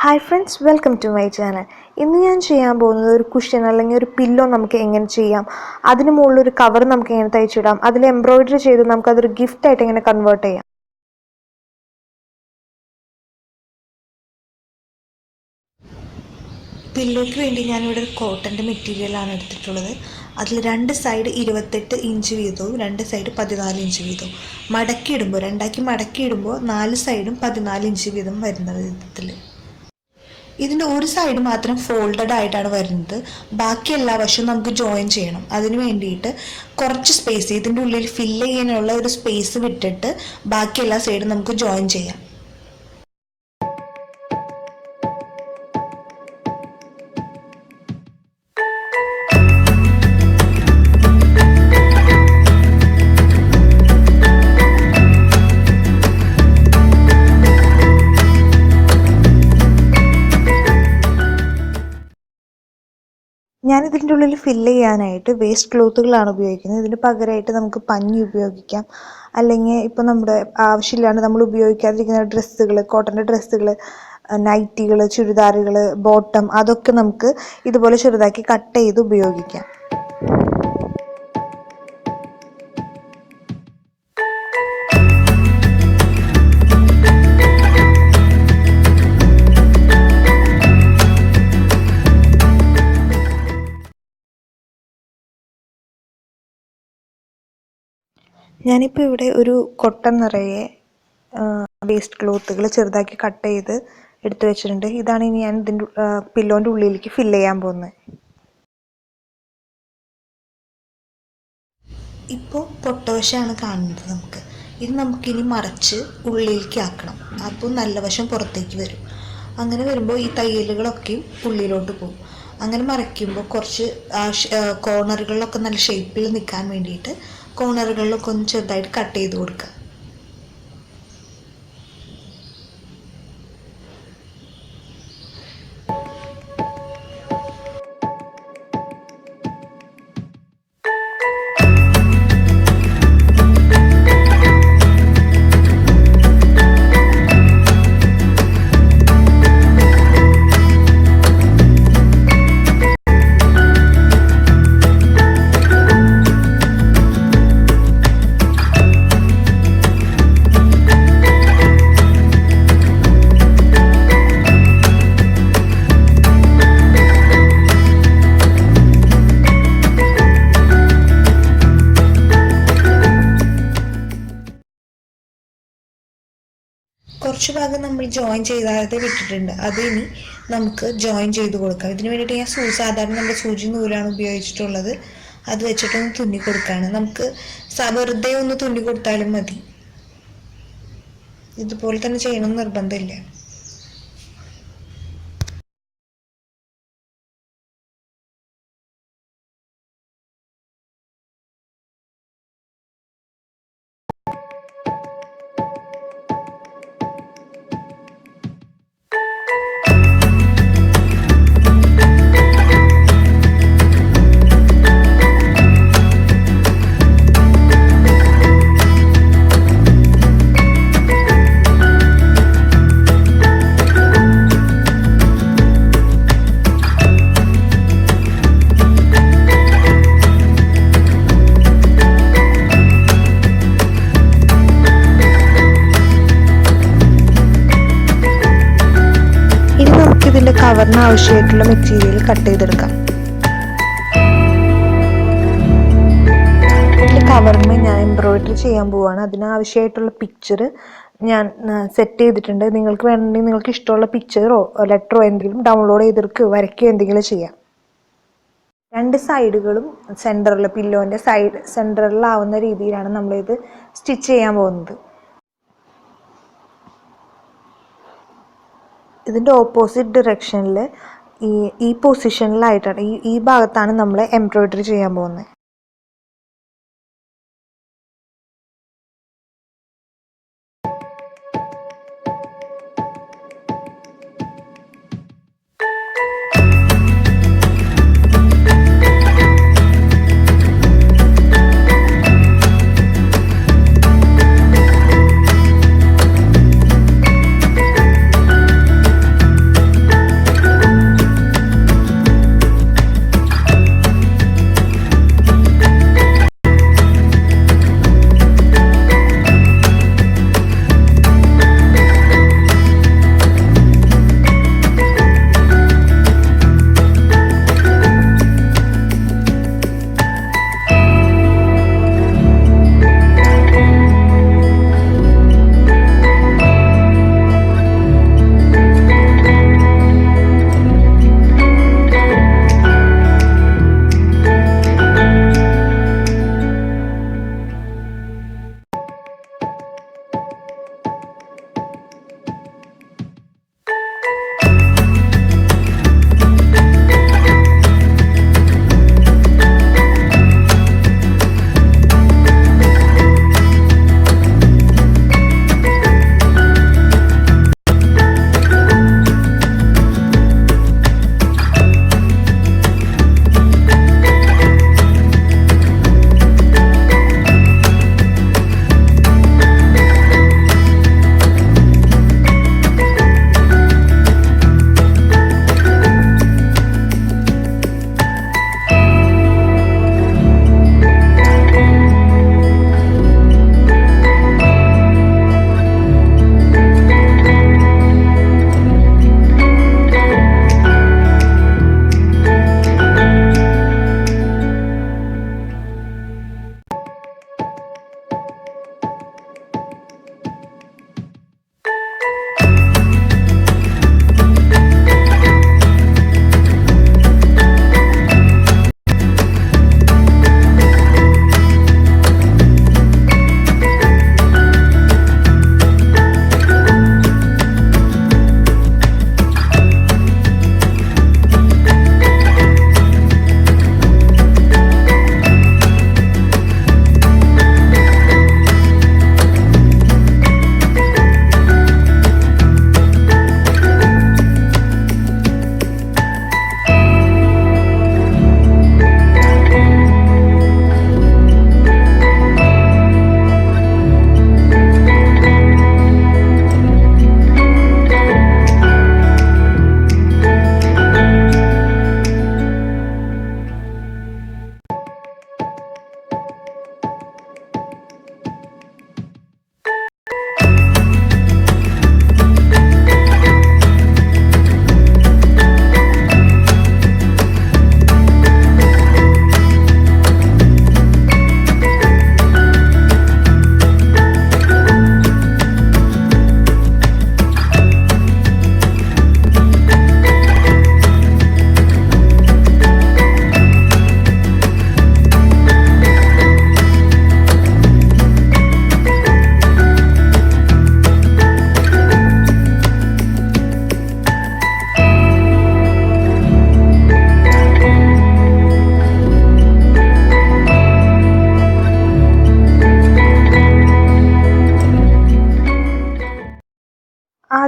Hi friends, welcome to my channel. ഇന്ന് ഞാൻ ചെയ്യാൻ പോകുന്നത് ഒരു കുഷ്യൻ അല്ലെങ്കിൽ ഒരു പില്ലോ നമുക്ക് എങ്ങനെ ചെയ്യാം, അതിന് മുകളിലൊരു കവർ നമുക്ക് എങ്ങനെ തയ്ച്ചിടാം, അതിൽ എംബ്രോയിഡറി ചെയ്ത് നമുക്കതൊരു ഗിഫ്റ്റായിട്ട് എങ്ങനെ കൺവേർട്ട് ചെയ്യാം. പില്ലോയ്ക്ക് വേണ്ടി ഞാനിവിടെ ഒരു കോട്ടൻ്റെ മെറ്റീരിയലാണ് എടുത്തിട്ടുള്ളത്. അതിൽ രണ്ട് സൈഡ് 28 ഇഞ്ച് വീതവും രണ്ട് സൈഡ് 14 ഇഞ്ച് വീതവും മടക്കിയിടുമ്പോൾ രണ്ടാക്കി മടക്കിയിടുമ്പോൾ 4 സൈഡും 14 ഇഞ്ച് വീതം വരുന്ന വിധത്തിൽ. ഇതിൻ്റെ ഒരു സൈഡ് മാത്രം ഫോൾഡഡ് ആയിട്ടാണ് വരുന്നത്. ബാക്കി എല്ലാ വശവും നമുക്ക് ജോയിൻ ചെയ്യണം. അതിന് വേണ്ടിയിട്ട് കുറച്ച് സ്പേസ് ഇതിൻ്റെ ഉള്ളിൽ ഫില്ല് ചെയ്യാനുള്ള ഒരു സ്പേസ് വിട്ടിട്ട് ബാക്കി എല്ലാ സൈഡും നമുക്ക് ജോയിൻ ചെയ്യാം. ഞാനിതിൻ്റെ ഉള്ളിൽ ഫില്ല് ചെയ്യാനായിട്ട് വേസ്റ്റ് ക്ലോത്തുകളാണ് ഉപയോഗിക്കുന്നത്. ഇതിന് പകരമായിട്ട് നമുക്ക് പഞ്ഞി ഉപയോഗിക്കാം, അല്ലെങ്കിൽ ഇപ്പോൾ നമ്മുടെ ആവശ്യമില്ലാണ്ട് നമ്മൾ ഉപയോഗിക്കാതിരിക്കുന്ന ഡ്രസ്സുകൾ, കോട്ടൻ്റെ ഡ്രസ്സുകൾ, നൈറ്റികൾ, ചുരിദാറുകൾ, ബോട്ടം, അതൊക്കെ നമുക്ക് ഇതുപോലെ ചെറുതാക്കി കട്ട് ചെയ്ത് ഉപയോഗിക്കാം. ഞാനിപ്പോൾ ഇവിടെ ഒരു കൊട്ടൻ നിറയെ വേസ്റ്റ് ക്ലോത്തുകൾ ചെറുതാക്കി കട്ട് ചെയ്ത് എടുത്തു വെച്ചിട്ടുണ്ട്. ഇതാണ് ഇനി ഞാൻ ഇതിൻ്റെ പില്ലോൻ്റെ ഉള്ളിലേക്ക് ഫില്ല് ചെയ്യാൻ പോകുന്നത്. ഇപ്പോൾ പൊട്ടവശമാണ് കാണുന്നത്. ഇത് നമുക്കിനി മറച്ച് ഉള്ളിലേക്ക് ആക്കണം. അപ്പോൾ നല്ല വശം പുറത്തേക്ക് വരും. അങ്ങനെ വരുമ്പോൾ ഈ തയ്യലുകളൊക്കെയും ഉള്ളിലോട്ട് പോകും. അങ്ങനെ മറയ്ക്കുമ്പോൾ കുറച്ച് കോർണറുകളിലൊക്കെ നല്ല ഷേപ്പിൽ നിൽക്കാൻ വേണ്ടിയിട്ട് കോർണറുകളിലൊക്കെ ഒന്ന് ചെറുതായിട്ട് കട്ട് ചെയ്ത് കൊടുക്കുക. കുറച്ച് ഭാഗം നമ്മൾ ജോയിൻ ചെയ്താതെ വിട്ടിട്ടുണ്ട്. അത് ഇനി നമുക്ക് ജോയിൻ ചെയ്ത് കൊടുക്കാം. ഇതിന് വേണ്ടിയിട്ട് ഞാൻ സാധാരണ നമ്മുടെ സൂചി നൂലാണ് ഉപയോഗിച്ചിട്ടുള്ളത്. അത് വെച്ചിട്ടൊന്ന് തുന്നി കൊടുക്കുകയാണ്. നമുക്ക് വെറുതെ ഒന്ന് തുന്നി കൊടുത്താലും മതി. ഇതുപോലെ തന്നെ ചെയ്യണമെന്ന് നിർബന്ധമില്ല. ഇതിൻ്റെ കവറിന് ആവശ്യമായിട്ടുള്ള മെറ്റീരിയൽ കട്ട് ചെയ്തെടുക്കാം. ഇതിൻ്റെ കവറിന് ഞാൻ എംബ്രോയിഡറി ചെയ്യാൻ പോവുകയാണ്. അതിനാവശ്യമായിട്ടുള്ള പിക്ചർ ഞാൻ സെറ്റ് ചെയ്തിട്ടുണ്ട്. നിങ്ങൾക്ക് വേണമെങ്കിൽ നിങ്ങൾക്ക് ഇഷ്ടമുള്ള പിക്ചറോ ലെറ്ററോ എന്തെങ്കിലും ഡൗൺലോഡ് ചെയ്തെടുക്കുകയോ വരയ്ക്കുകയോ എന്തെങ്കിലും ചെയ്യാം. രണ്ട് സൈഡുകളും സെൻറ്ററിൽ, പില്ലോൻ്റെ സെൻറ്ററിലാവുന്ന രീതിയിലാണ് നമ്മളിത് സ്റ്റിച്ച് ചെയ്യാൻ പോകുന്നത്. ഇതിൻ്റെ ഓപ്പോസിറ്റ് ഡിറക്ഷനിൽ ഈ പൊസിഷനിലായിട്ടാണ്, ഈ ഭാഗത്താണ് നമ്മൾ എംബ്രോയിഡറി ചെയ്യാൻ പോകുന്നത്.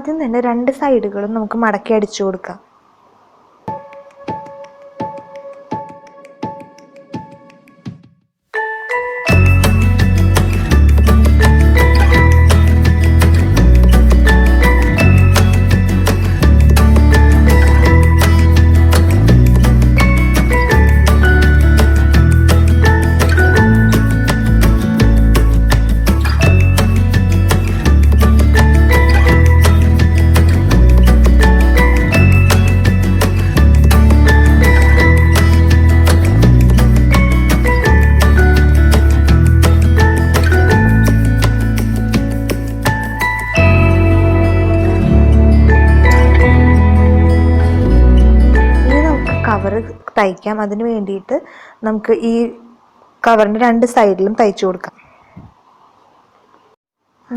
ആദ്യം തന്നെ 2 സൈഡുകളും നമുക്ക് മടക്കി അടിച്ചു കൊടുക്കാം. കവർ തയ്ക്കാം. അതിന് വേണ്ടിയിട്ട് നമുക്ക് ഈ കവറിൻ്റെ 2 സൈഡിലും തയ്ച്ചു കൊടുക്കാം.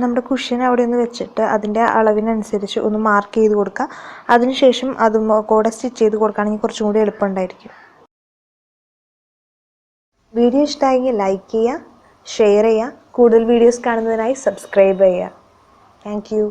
നമ്മുടെ കുഷ്യൻ അവിടെ ഒന്ന് വെച്ചിട്ട് അതിൻ്റെ അളവിനനുസരിച്ച് ഒന്ന് മാർക്ക് ചെയ്ത് കൊടുക്കുക. അതിനുശേഷം അതും കൂടെ സ്റ്റിച്ച് ചെയ്ത് കൊടുക്കുകയാണെങ്കിൽ കുറച്ചും കൂടി എളുപ്പമുണ്ടായിരിക്കും. വീഡിയോ ഇഷ്ടമായെങ്കിൽ ലൈക്ക് ചെയ്യുക, ഷെയർ ചെയ്യുക, കൂടുതൽ വീഡിയോസ് കാണുന്നതിനായി സബ്സ്ക്രൈബ് ചെയ്യുക. Thank you.